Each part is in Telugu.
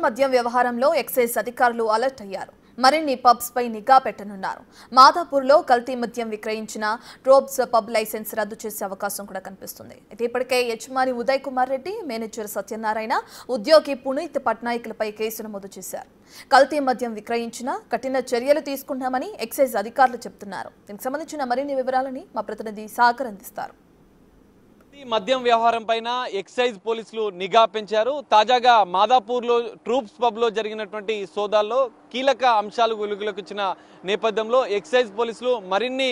మద్యం వ్యవహారంలో ఎక్సైజ్ అధికారులు అలర్ట్ అయ్యారు. మరిన్ని పబ్స్ పై నిఘా పెట్టనున్నారు. మాదాపూర్లో కల్తీ మద్యం విక్రయించిన ట్రోబ్స్ పబ్ లైసెన్స్ రద్దు చేసే అవకాశం కూడా కనిపిస్తుంది. అయితే ఇప్పటికే యజమాని ఉదయ్ కుమార్ రెడ్డి, మేనేజర్ సత్యనారాయణ, ఉద్యోగి పునీత్ పట్నాయకులపై కేసు నమోదు చేశారు. కల్తీ మద్యం విక్రయించిన కఠిన చర్యలు తీసుకుంటామని ఎక్సైజ్ అధికారులు చెబుతున్నారు. దీనికి సంబంధించిన మరిన్ని వివరాలని మా ప్రతినిధి సాగర్ అందిస్తారు. మద్యం వ్యవహారం పైన ఎక్సైజ్ పోలీసులు నిఘా పెంచారు. తాజాగా మాదాపూర్లో ట్రూప్స్ పబ్లో జరిగినటువంటి సోదాల్లో కీలక అంశాలు వెలుగులోకి వచ్చిన నేపథ్యంలో ఎక్సైజ్ పోలీసులు మరిన్ని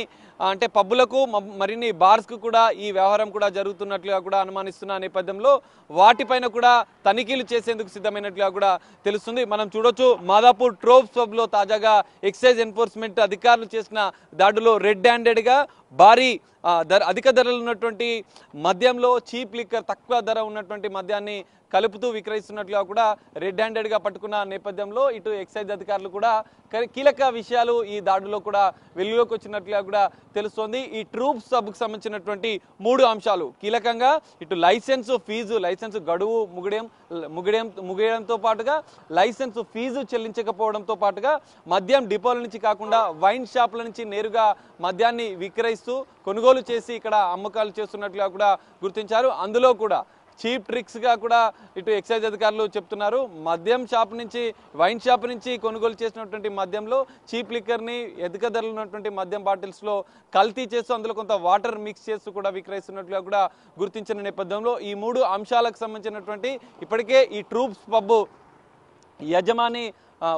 పబ్బులకు మరిన్ని బార్స్కు కూడా ఈ వ్యవహారం కూడా జరుగుతున్నట్లుగా కూడా అనుమానిస్తున్న నేపథ్యంలో వాటిపైన కూడా తనిఖీలు చేసేందుకు సిద్ధమైనట్లుగా కూడా తెలుస్తుంది. మనం చూడొచ్చు, మాదాపూర్ ట్రోబ్స్ పబ్లో తాజాగా ఎక్సైజ్ ఎన్ఫోర్స్మెంట్ అధికారులు చేసిన దాడులో రెడ్ హ్యాండెడ్గా భారీ అధిక ధరలు ఉన్నటువంటి మద్యంలో చీప్ లిక్కర్, తక్కువ ధర ఉన్నటువంటి మద్యాన్ని కలుపుతూ విక్రయిస్తున్నట్లుగా కూడా రెడ్ హ్యాండెడ్గా పట్టుకున్న నేపథ్యంలో ఇటు ఎక్సైజ్ అధికారులు కూడా కీలక విషయాలు ఈ దాడిలో కూడా వెలుగులోకి వచ్చినట్లుగా కూడా తెలుస్తోంది. ఈ ట్రూప్స్ సబ్కు సంబంధించినటువంటి 3 అంశాలు కీలకంగా ఇటు లైసెన్స్ ఫీజు, లైసెన్స్ గడువు ముగియడంతో పాటుగా లైసెన్స్ ఫీజు చెల్లించకపోవడంతో పాటుగా మద్యం డిపోల నుంచి కాకుండా వైన్ షాపుల నుంచి నేరుగా మద్యాన్ని విక్రయిస్తూ కొనుగోలు చేసి ఇక్కడ అమ్మకాలు చేస్తున్నట్లుగా కూడా గుర్తించారు. అందులో కూడా చీప్ ట్రిక్స్గా కూడా ఇటు ఎక్సైజ్ అధికారులు చెప్తున్నారు. మద్యం షాప్ నుంచి, వైన్ షాప్ నుంచి కొనుగోలు చేసినటువంటి మద్యంలో చీప్ లిక్కర్ని అధిక ధరలు ఉన్నటువంటి మద్యం బాటిల్స్లో కల్తీ చేస్తూ అందులో కొంత వాటర్ మిక్స్ చేస్తూ కూడా విక్రయిస్తున్నట్లుగా కూడా గుర్తించిన నేపథ్యంలో ఈ 3 అంశాలకు సంబంధించినటువంటి ఇప్పటికే ఈ ట్రూప్స్ పబ్బు యజమాని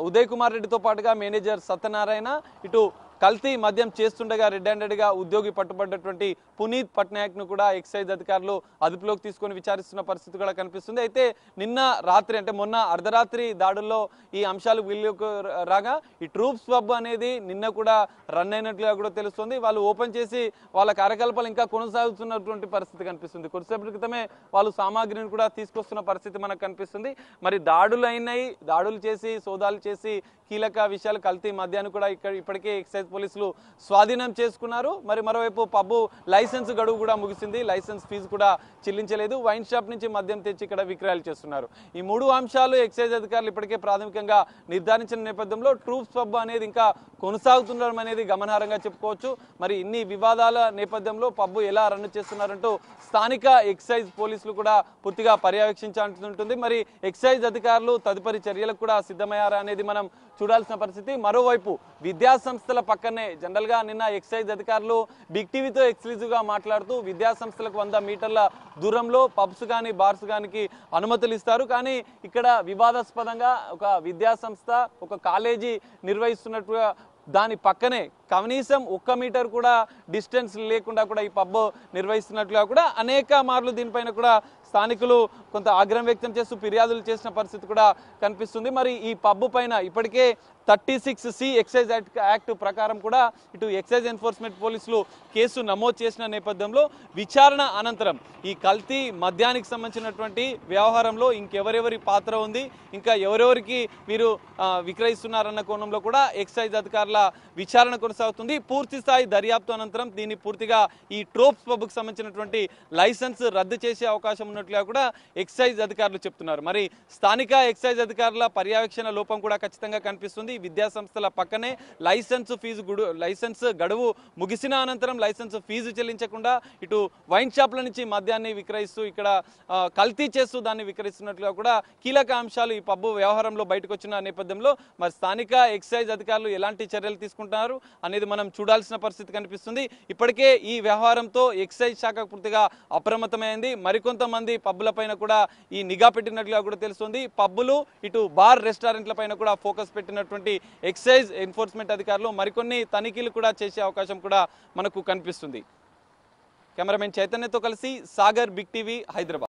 ఉదయ్ కుమార్ రెడ్డితో పాటుగా మేనేజర్ సత్యనారాయణ, ఇటు కల్తీ మద్యం చేస్తుండగా రెడ్ హ్యాండెడ్గా ఉద్యోగి పట్టుబడ్డటువంటి పునీత్ పట్నాయక్ను కూడా ఎక్సైజ్ అధికారులు అదుపులోకి తీసుకొని విచారిస్తున్న పరిస్థితి కూడా కనిపిస్తుంది. అయితే నిన్న రాత్రి మొన్న అర్ధరాత్రి దాడుల్లో ఈ అంశాలు వీళ్ళకు రాగా ఈ ట్రూప్స్ పబ్ అనేది నిన్న కూడా రన్ అయినట్లుగా కూడా తెలుస్తుంది. వాళ్ళు ఓపెన్ చేసి వాళ్ళ కార్యకలాపాలు ఇంకా కొనసాగుతున్నటువంటి పరిస్థితి కనిపిస్తుంది. కొద్దిసేపటి క్రితమే వాళ్ళు సామాగ్రిని కూడా తీసుకొస్తున్న పరిస్థితి మనకు కనిపిస్తుంది. మరి దాడులు చేసి సోదాలు చేసి కీలక విషయాలు కల్తీ మద్యాన్ని కూడా ఇప్పటికే ఎక్సైజ్ పోలీసులు స్వాధీనం చేసుకున్నారు. మరి మరోవైపు పబ్బు లైసెన్స్ గడువు కూడా ముగిసింది. లైసెన్స్ ఫీజు కూడా చెల్లించలేదు. వైన్ షాప్ నుంచి మద్యం తెచ్చి ఇక్కడ విక్రయాలు చేస్తున్నారు. ఈ 3 అంశాలు ఎక్సైజ్ అధికారులు ఇప్పటికే ప్రాథమికంగా నిర్ధారించిన నేపథ్యంలో ట్రూప్స్ పబ్ అనేది ఇంకా కొనసాగుతుండడం అనేది గమనార్హంగా చెప్పుకోవచ్చు. మరి ఇన్ని వివాదాల నేపథ్యంలో పబ్బు ఎలా రన్ చేస్తున్నారంటూ స్థానిక ఎక్సైజ్ పోలీసులు కూడా పూర్తిగా పర్యవేక్షించాల్సి ఉంటుంది. మరి ఎక్సైజ్ అధికారులు తదుపరి చర్యలకు కూడా సిద్ధమయ్యారా అనేది మనం చూడాల్సిన పరిస్థితి. మరోవైపు విద్యా సంస్థల పక్కనే జనరల్గా నిన్న ఎక్సైజ్ అధికారులు బిగ్ టీవీతో ఎక్స్క్లూజివ్గా మాట్లాడుతూ విద్యా సంస్థలకు 100 మీటర్ల దూరంలో పబ్స్ కానీ బార్స్ కానీ అనుమతులు ఇస్తారు. కానీ ఇక్కడ వివాదాస్పదంగా ఒక విద్యా సంస్థ, ఒక కాలేజీ నిర్వహిస్తున్నట్టుగా దాని పక్కనే కనీసం 1 మీటర్ కూడా డిస్టెన్స్ లేకుండా కూడా ఈ పబ్ నిర్వహిస్తున్నట్లుగా కూడా అనేక మార్లు దీనిపైన కూడా స్థానికులు కొంత ఆగ్రహం వ్యక్తం చేస్తూ ఫిర్యాదులు చేసిన పరిస్థితి కూడా కనిపిస్తుంది. మరి ఈ పబ్ పైన ఇప్పటికే 36C ఎక్సైజ్ యాక్ట్ ప్రకారం కూడా ఇటు ఎక్సైజ్ ఎన్ఫోర్స్మెంట్ పోలీసులు కేసు నమోదు చేసిన నేపథ్యంలో విచారణ అనంతరం ఈ కల్తీ మద్యానికి సంబంధించినటువంటి వ్యవహారంలో ఇంకెవరెవరి పాత్ర ఉంది, ఇంకా ఎవరెవరికి వీరు విక్రయిస్తున్నారన్న కోణంలో కూడా ఎక్సైజ్ అధికారుల విచారణ కొనసాగుతుంది. పూర్తి స్థాయి దర్యాప్తు అనంతరం దీన్ని పూర్తిగా ఈ ట్రోప్స్ పబ్కు సంబంధించినటువంటి లైసెన్స్ రద్దు చేసే అవకాశం ఉన్నట్లుగా కూడా ఎక్సైజ్ అధికారులు చెప్తున్నారు. మరి స్థానిక ఎక్సైజ్ అధికారుల పర్యవేక్షణ లోపం కూడా ఖచ్చితంగా కనిపిస్తుంది. విద్యా సంస్థల పక్కనే లైసెన్స్ గడువు ముగిసిన అనంతరం లైసెన్స్ ఫీజు చెల్లించకుండా ఇటు వైన్ షాప్ల నుంచి మద్యాన్ని విక్రయిస్తూ ఇక్కడ కల్తీ చేస్తూ దాన్ని విక్రయిస్తున్నట్లుగా కూడా కీలక అంశాలు ఈ పబ్బు వ్యవహారంలో బయటకు వచ్చిన నేపథ్యంలో మరి స్థానిక ఎక్సైజ్ అధికారులు ఎలాంటి చర్యలు తీసుకుంటున్నారు అనేది మనం చూడాల్సిన పరిస్థితి కనిపిస్తుంది. ఇప్పటికే ఈ వ్యవహారంతో ఎక్సైజ్ శాఖ పూర్తిగా అప్రమత్తమైంది. మరికొంతమంది పబ్బుల పైన కూడా ఈ నిఘా పెట్టినట్లుగా కూడా తెలుస్తుంది. పబ్బులు, ఇటు బార్ రెస్టారెంట్ల పైన కూడా ఫోకస్ పెట్టినటువంటి ఎక్సైజ్ ఎన్ఫోర్స్మెంట్ అధికారులు మరికొన్ని తనిఖీలు కూడా చేసే అవకాశం కూడా మనకు కనిపిస్తుంది. కెమెరామెన్ చైతన్యతో కలిసి సాగర్, బిగ్ టీవీ, హైదరాబాద్.